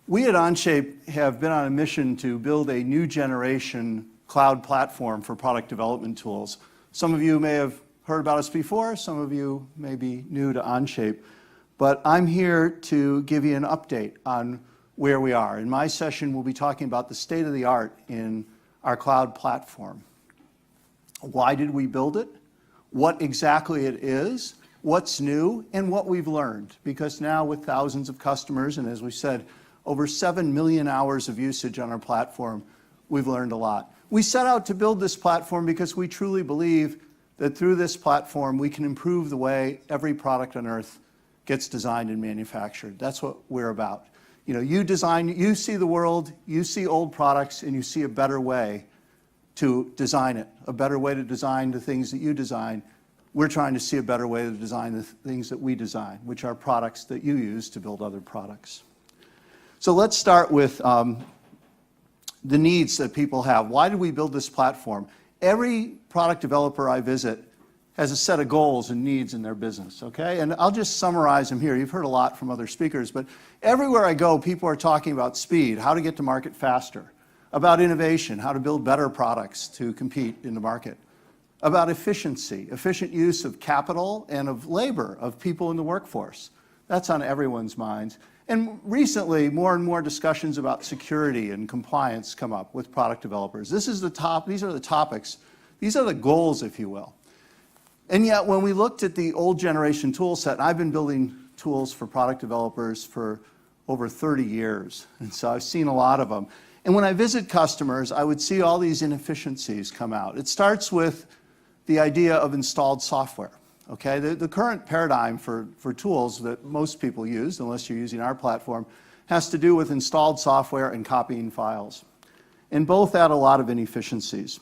We at Onshape have been on a mission to build a new generation cloud platform for product development tools. Some of you may have heard about us before, some of you may be new to Onshape, but I'm here to give you an update on where we are. In my session, we'll be talking about the state of the art in our cloud platform. Why did we build it? What exactly it is, what's new, and what we've learned. Because now with thousands of customers, and as we said, over 7 million hours of usage on our platform, we've learned a lot. We set out to build this platform because we truly believe that through this platform, we can improve the way every product on earth gets designed and manufactured. That's what we're about. You know, you design, you see the world, you see old products, and you see a better way to design it, a better way to design the things that you design. We're trying to see a better way to design the things that we design, which are products that you use to build other products. So let's start with the needs that people have. Why did we build this platform? Every product developer I visit has a set of goals and needs in their business, okay? And I'll just summarize them here. You've heard a lot from other speakers, but everywhere I go, people are talking about speed, how to get to market faster, about innovation, how to build better products to compete in the market, about efficiency, efficient use of capital and of labor, of people in the workforce. That's on everyone's minds. And recently, more and more discussions about security and compliance come up with product developers. These are the topics, these are the goals, if you will. And yet, when we looked at the old generation tool set, and I've been building tools for product developers for over 30 years, and so I've seen a lot of them. And when I visit customers, I would see all these inefficiencies come out. It starts with the idea of installed software. Okay, the current paradigm for tools that most people use, unless you're using our platform, has to do with installed software and copying files. And both add a lot of inefficiencies.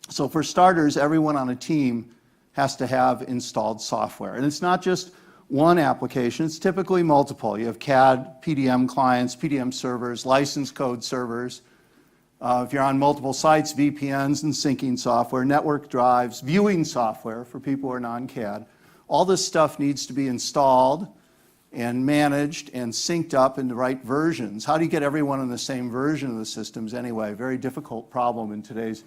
So for starters, everyone on a team has to have installed software. And it's not just one application, it's typically multiple. You have CAD, PDM clients, PDM servers, license code servers. If you're on multiple sites, VPNs and syncing software, network drives, viewing software for people who are non-CAD. All this stuff needs to be installed and managed and synced up in the right versions. How do you get everyone in the same version of the systems anyway? Very difficult problem in today's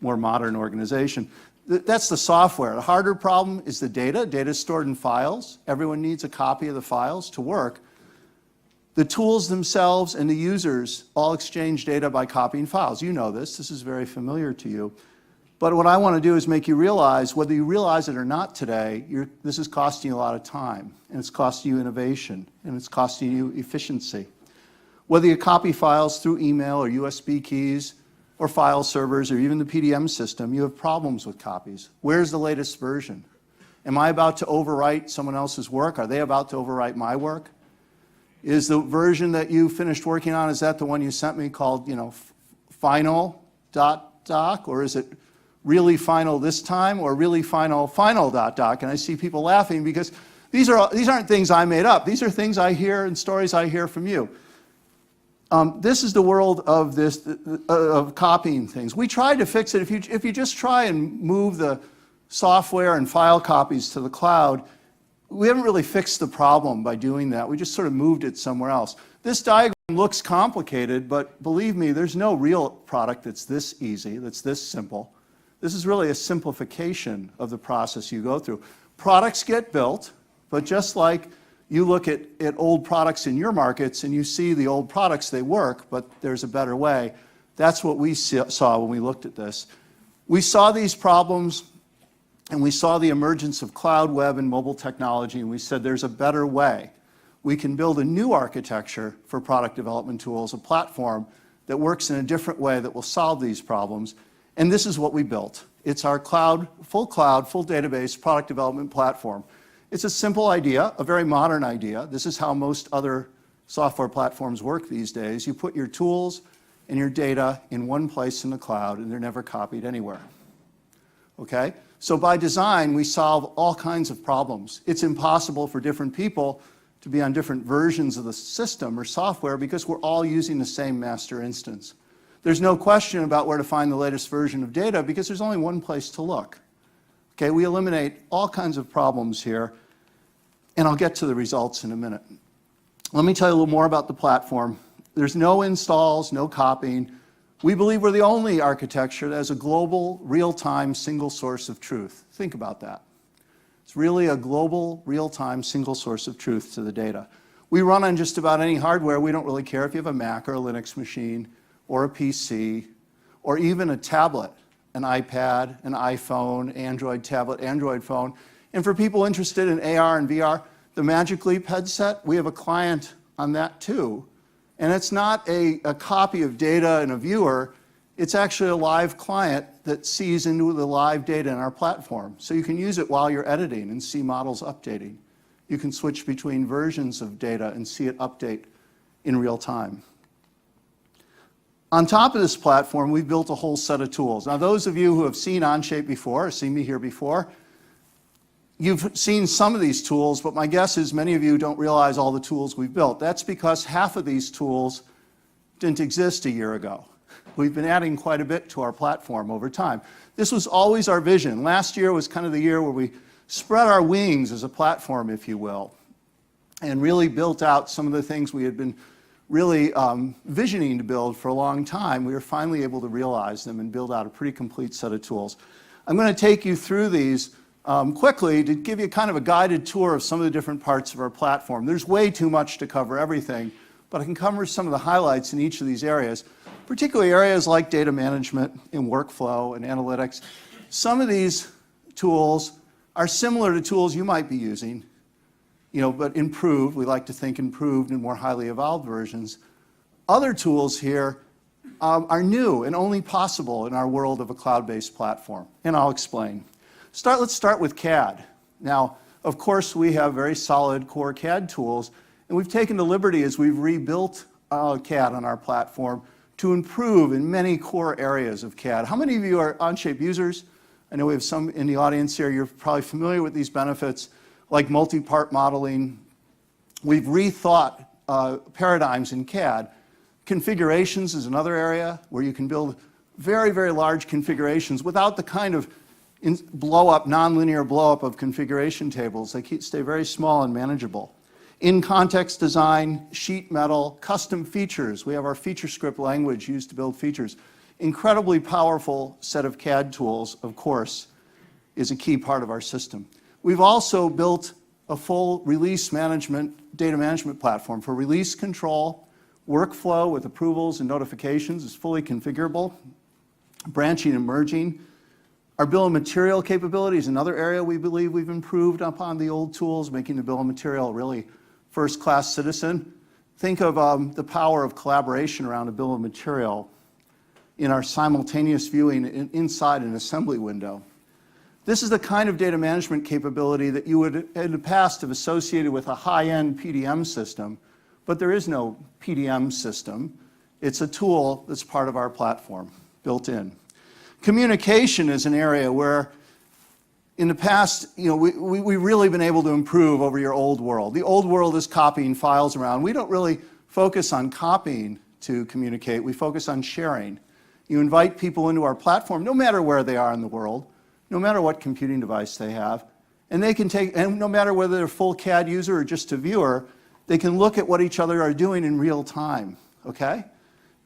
more modern organization. That's the software. The harder problem is the data. Data is stored in files. Everyone needs a copy of the files to work. The tools themselves and the users all exchange data by copying files. You know this. This is very familiar to you. But what I want to do is make you realize, whether you realize it or not today, this is costing you a lot of time, and it's costing you innovation, and it's costing you efficiency. Whether you copy files through email or USB keys or file servers or even the PDM system, you have problems with copies. Where's the latest version? Am I about to overwrite someone else's work? Are they about to overwrite my work? Is the version that you finished working on, is that the one you sent me called, you know, final.doc? Or is it really final this time, or really final.doc? And I see people laughing because these aren't things I made up. These are things I hear and stories I hear from you. This is the world of of copying things. We tried to fix it. If you just try and move the software and file copies to the cloud, we haven't really fixed the problem by doing that. We just sort of moved it somewhere else. This diagram looks complicated, but believe me, there's no real product that's this easy, that's this simple. This is really a simplification of the process you go through. Products get built, but just like you look at old products in your markets and you see the old products, they work, but there's a better way. That's what we saw when we looked at this. We saw these problems, and we saw the emergence of cloud, web, and mobile technology, and we said there's a better way. We can build a new architecture for product development tools, a platform that works in a different way that will solve these problems, and this is what we built. It's our cloud, full database product development platform. It's a simple idea, a very modern idea. This is how most other software platforms work these days. You put your tools and your data in one place in the cloud, and they're never copied anywhere. Okay? So by design, we solve all kinds of problems. It's impossible for different people to be on different versions of the system or software because we're all using the same master instance. There's no question about where to find the latest version of data because there's only one place to look. Okay, we eliminate all kinds of problems here, and I'll get to the results in a minute. Let me tell you a little more about the platform There's no installs, no copying. We believe we're the only architecture that has a global, real-time, single source of truth. Think about that. It's really a global, real-time, single source of truth to the data. We run on just about any hardware. We don't really care if you have a Mac or a Linux machine or a PC or even a tablet, an iPad, an iPhone, Android tablet, Android phone. And for people interested in AR and VR, the Magic Leap headset, we have a client on that too. And it's not a copy of data in a viewer. It's actually a live client that sees into the live data in our platform. So you can use it while you're editing and see models updating. You can switch between versions of data and see it update in real time. On top of this platform, we've built a whole set of tools. Now, those of you who have seen Onshape before, or seen me here before, you've seen some of these tools, but my guess is many of you don't realize all the tools we've built. That's because half of these tools didn't exist a year ago. We've been adding quite a bit to our platform over time. This was always our vision. Last year was kind of the year where we spread our wings as a platform, if you will, and really built out some of the things we had been really visioning to build for a long time. We were finally able to realize them and build out a pretty complete set of tools. I'm going to take you through these quickly to give you kind of a guided tour of some of the different parts of our platform. There's way too much to cover everything, but I can cover some of the highlights in each of these areas, particularly areas like data management and workflow and analytics. Some of these tools are similar to tools you might be using, but improved. We like to think improved and more highly evolved versions. Other tools here are new and only possible in our world of a cloud-based platform, and I'll explain. Let's start with CAD. Now, of course, we have very solid core CAD tools, and we've taken the liberty as we've rebuilt CAD on our platform to improve in many core areas of CAD. How many of you are Onshape users? I know we have some in the audience here. You're probably familiar with these benefits, like multi-part modeling. We've rethought paradigms in CAD. Configurations is another area where you can build very, very large configurations without the kind of nonlinear blow-up of configuration tables. They stay very small and manageable. In-context design, sheet metal, custom features. We have our feature script language used to build features. Incredibly powerful set of CAD tools, of course, is a key part of our system. We've also built a full release management, data management platform for release control. Workflow with approvals and notifications is fully configurable. Branching and merging. Our bill of material capability is another area we believe we've improved upon the old tools, making the bill of material really first-class citizen. Think of the power of collaboration around a bill of material in our simultaneous viewing inside an assembly window. This is the kind of data management capability that you would, in the past, have associated with a high-end PDM system, but there is no PDM system. It's a tool that's part of our platform, built in. Communication is an area where, in the past, we've really been able to improve over your old world. The old world is copying files around. We don't really focus on copying to communicate. We focus on sharing. You invite people into our platform, no matter where they are in the world, no matter what computing device they have, and they can and no matter whether they're a full CAD user or just a viewer, they can look at what each other are doing in real time, okay?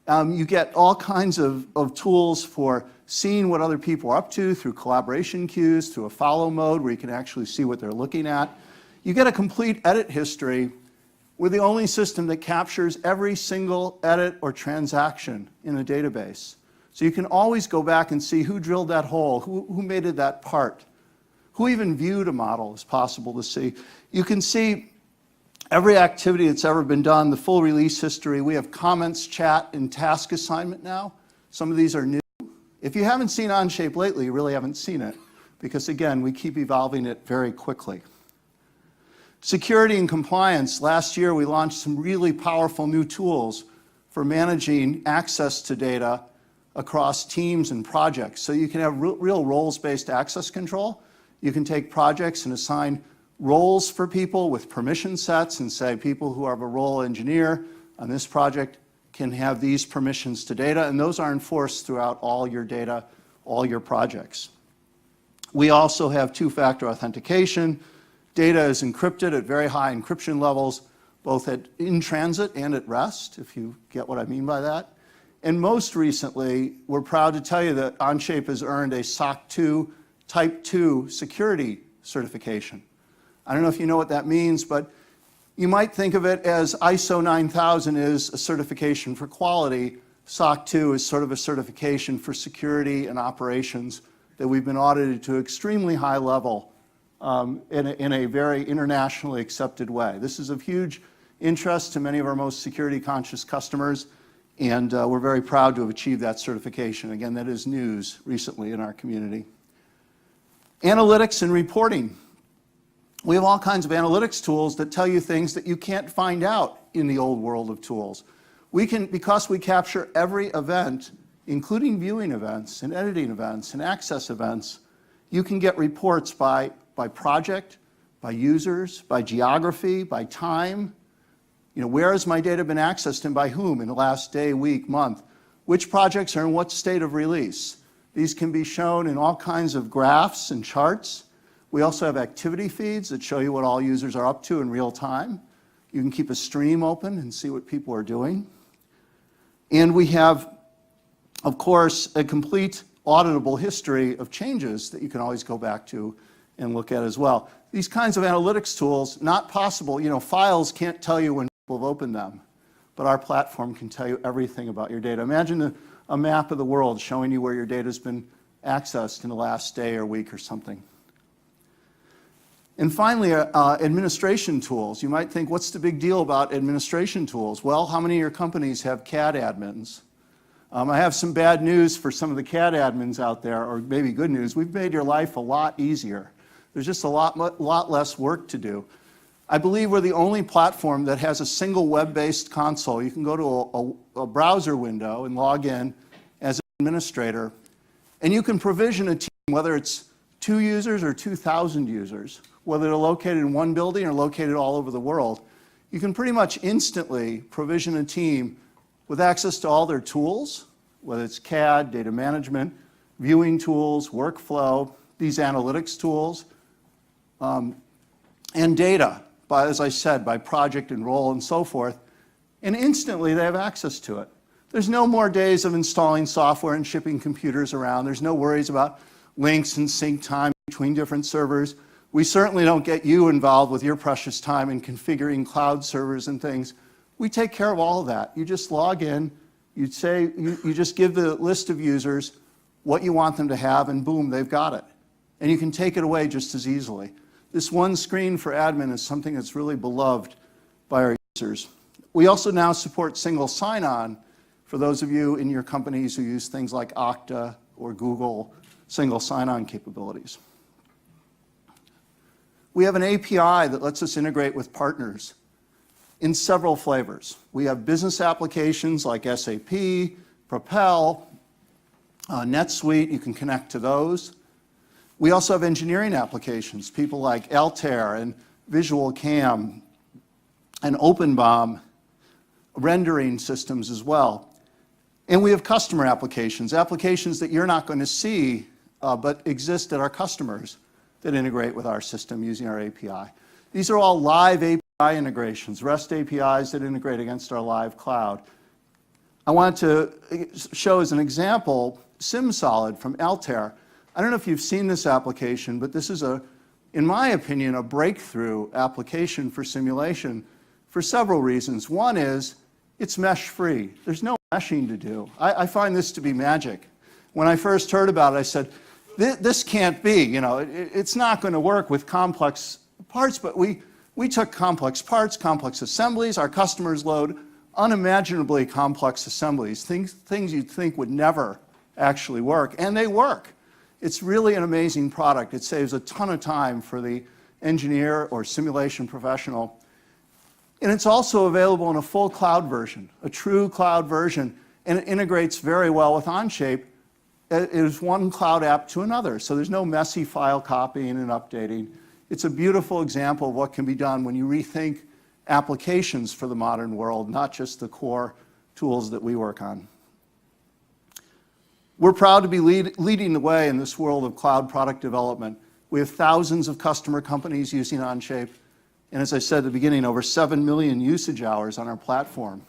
You get all kinds of tools for seeing what other people are up to through collaboration queues, through a follow mode where you can actually see what they're looking at. You get a complete edit history. We're the only system that captures every single edit or transaction in a database. So you can always go back and see who drilled that hole, who made it that part, who even viewed a model is possible to see. You can see every activity that's ever been done, the full release history. We have comments, chat, and task assignment now. Some of these are new. If you haven't seen Onshape lately, you really haven't seen it, because again, we keep evolving it very quickly. Security and compliance. Last year, we launched some really powerful new tools for managing access to data across teams and projects. So you can have real roles-based access control. You can take projects and assign roles for people with permission sets and say people who have a role engineer on this project can have these permissions to data, and those are enforced throughout all your data, all your projects. We also have two-factor authentication. Data is encrypted at very high encryption levels, both in transit and at rest, if you get what I mean by that. And most recently, we're proud to tell you that Onshape has earned a SOC 2 Type 2 security certification. I don't know if you know what that means, but you might think of it as ISO 9000 is a certification for quality. SOC 2 is sort of a certification for security and operations that we've been audited to extremely high level in a very internationally accepted way. This is of huge interest to many of our most security conscious customers, and we're very proud to have achieved that certification. Again, that is news recently in our community. Analytics and reporting. We have all kinds of analytics tools that tell you things that you can't find out in the old world of tools. We can, because we capture every event, including viewing events and editing events and access events, you can get reports by project, by users, by geography, by time. You know, where has my data been accessed and by whom in the last day, week, month? Which projects are in what state of release? These can be shown in all kinds of graphs and charts. We also have activity feeds that show you what all users are up to in real time. You can keep a stream open and see what people are doing. And we have, of course, a complete auditable history of changes that you can always go back to and look at as well. These kinds of analytics tools, not possible, you know, files can't tell you when people have opened them, but our platform can tell you everything about your data. Imagine a map of the world showing you where your data has been accessed in the last day or week or something. And finally, administration tools. You might think, what's the big deal about administration tools? Well, how many of your companies have CAD admins? I have some bad news for some of the CAD admins out there, or maybe good news. We've made your life a lot easier. There's just a lot less work to do. I believe we're the only platform that has a single web-based console. You can go to a browser window and log in as an administrator, and you can provision a team, whether it's 2 users or 2,000 users, whether they're located in one building or located all over the world. You can pretty much instantly provision a team with access to all their tools, whether it's CAD, data management, viewing tools, workflow, these analytics tools, and data, as I said, by project and role and so forth, and instantly they have access to it. There's no more days of installing software and shipping computers around. There's no worries about links and sync time between different servers. We certainly don't get you involved with your precious time in configuring cloud servers and things. We take care of all of that. You just log in, you just give the list of users what you want them to have, and boom, they've got it. And you can take it away just as easily. This one screen for admin is something that's really beloved by our users. We also now support single sign-on for those of you in your companies who use things like Okta or Google single sign-on capabilities. We have an API that lets us integrate with partners in several flavors. We have business applications like SAP, Propel, NetSuite, you can connect to those. We also have engineering applications, people like Altair and Visual Cam and OpenBOM, rendering systems as well. And we have customer applications, applications that you're not going to see but exist at our customers that integrate with our system using our API. These are all live API integrations, REST APIs that integrate against our live cloud. I wanted to show as an example SimSolid from Altair. I don't know if you've seen this application, but this is, in my opinion, a breakthrough application for simulation for several reasons. One is it's mesh-free. There's no meshing to do. I find this to be magic. When I first heard about it, I said, this can't be, you know, it's not going to work with complex parts, but we took complex parts, complex assemblies. Our customers load unimaginably complex assemblies, things you'd think would never actually work, and they work. It's really an amazing product. It saves a ton of time for the engineer or simulation professional. And it's also available in a full cloud version, a true cloud version, and it integrates very well with Onshape. It is one cloud app to another, so there's no messy file copying and updating. It's a beautiful example of what can be done when you rethink applications for the modern world, not just the core tools that we work on. We're proud to be leading the way in this world of cloud product development. We have thousands of customer companies using Onshape, And as I said at the beginning, over 7 million usage hours on our platform.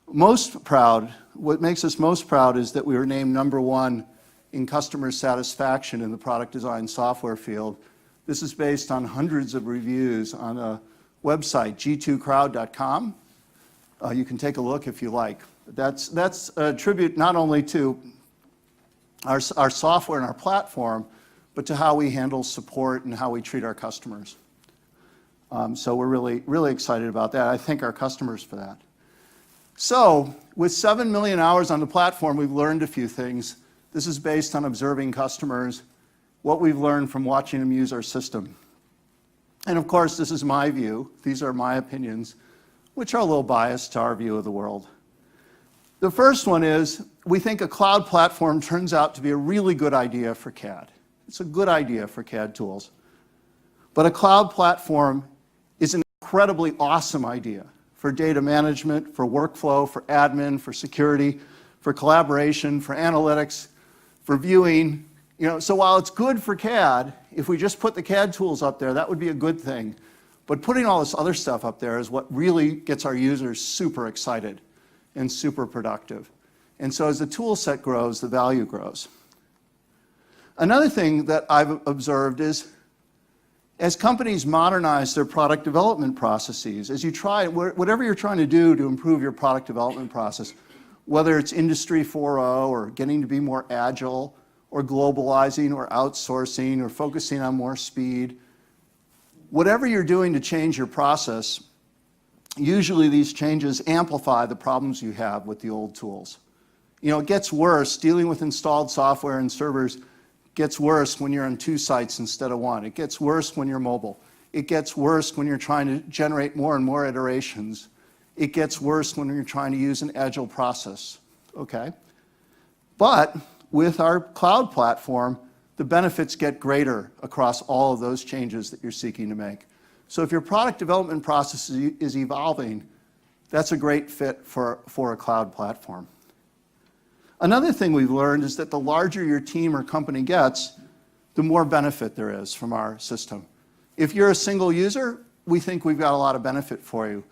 Most proud, what makes us most proud is that we were named #1 in customer satisfaction in the product design software field. This is based on hundreds of reviews on a website, g2crowd.com. You can take a look if you like. That's a tribute not only to our software and our platform, but to how we handle support and how we treat our customers. So we're really excited about that. I thank our customers for that. So with 7 million hours on the platform, we've learned a few things. This is based on observing customers, what we've learned from watching them use our system. And of course, this is my view. These are my opinions, which are a little biased to our view of the world. The first one is, we think a cloud platform turns out to be a really good idea for CAD. It's a good idea for CAD tools. But a cloud platform is an incredibly awesome idea for data management, for workflow, for admin, for security, for collaboration, for analytics, for viewing. So while it's good for CAD, if we just put the CAD tools up there, that would be a good thing. But putting all this other stuff up there is what really gets our users super excited and super productive. And so as the tool set grows, the value grows. Another thing that I've observed is, as companies modernize their product development processes, as you try, whatever you're trying to do to improve your product development process, whether it's Industry 4.0 or getting to be more agile, or globalizing, or outsourcing, or focusing on more speed, whatever you're doing to change your process, usually these changes amplify the problems you have with the old tools. It gets worse. Dealing with installed software and servers gets worse when you're on 2 sites instead of 1. It gets worse when you're mobile. It gets worse when you're trying to generate more and more iterations. It gets worse when you're trying to use an agile process, okay? But with our cloud platform, the benefits get greater across all of those changes that you're seeking to make. So if your product development process is evolving, that's a great fit for a cloud platform. Another thing we've learned is that the larger your team or company gets, the more benefit there is from our system. If you're a single user, we think we've got a lot of benefit for you.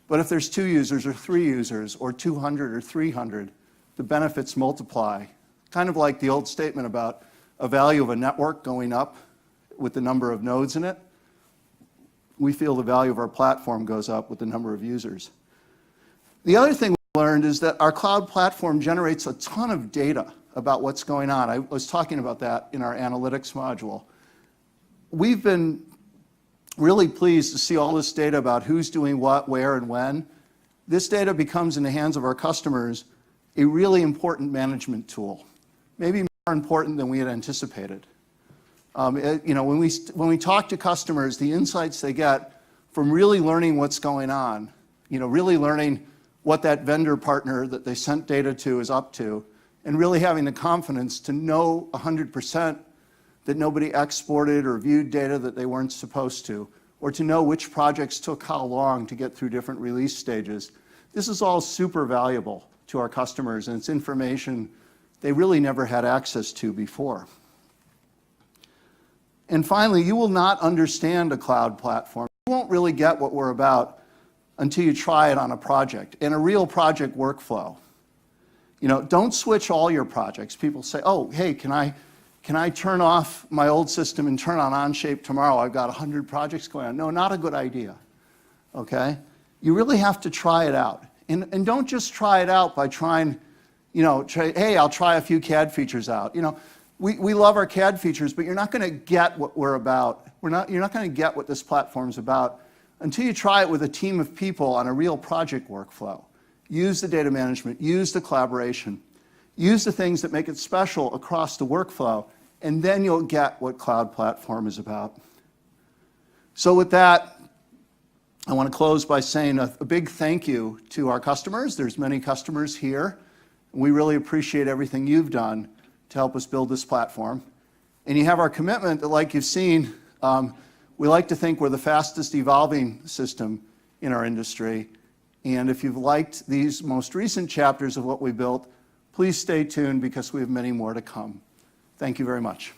But if there's 2 users or 3 users or 200 or 300, the benefits multiply. Kind of like the old statement about a value of a network going up with the number of nodes in it. We feel the value of our platform goes up with the number of users. The other thing we learned is that our cloud platform generates a ton of data about what's going on. I was talking about that in our analytics module. We've been really pleased to see all this data about who's doing what, where, and when. This data becomes, in the hands of our customers, a really important management tool, maybe more important than we had anticipated. When we talk to customers, the insights they get from really learning what's going on, really learning what that vendor partner that they sent data to is up to, and really having the confidence to know 100% that nobody exported or viewed data that they weren't supposed to, or to know which projects took how long to get through different release stages. This is all super valuable to our customers, and it's information they really never had access to before. And finally, you will not understand a cloud platform. You won't really get what we're about until you try it on a project, and a real project workflow. Don't switch all your projects. People say, oh, hey, can I turn off my old system and turn on Onshape tomorrow? I've got 100 projects going on. No, not a good idea, okay? You really have to try it out. And don't just try it out by trying, hey, I'll try a few CAD features out. We love our CAD features, but you're not going to get what we're about. You're not going to get what this platform's about until you try it with a team of people on a real project workflow. Use the data management, use the collaboration, use the things that make it special across the workflow, and then you'll get what cloud platform is about. So with that, I want to close by saying a big thank you to our customers. There's many customers here. We really appreciate everything you've done to help us build this platform. And you have our commitment that, like you've seen, we like to think we're the fastest evolving system in our industry. And if you've liked these most recent chapters of what we built, please stay tuned because we have many more to come. Thank you very much.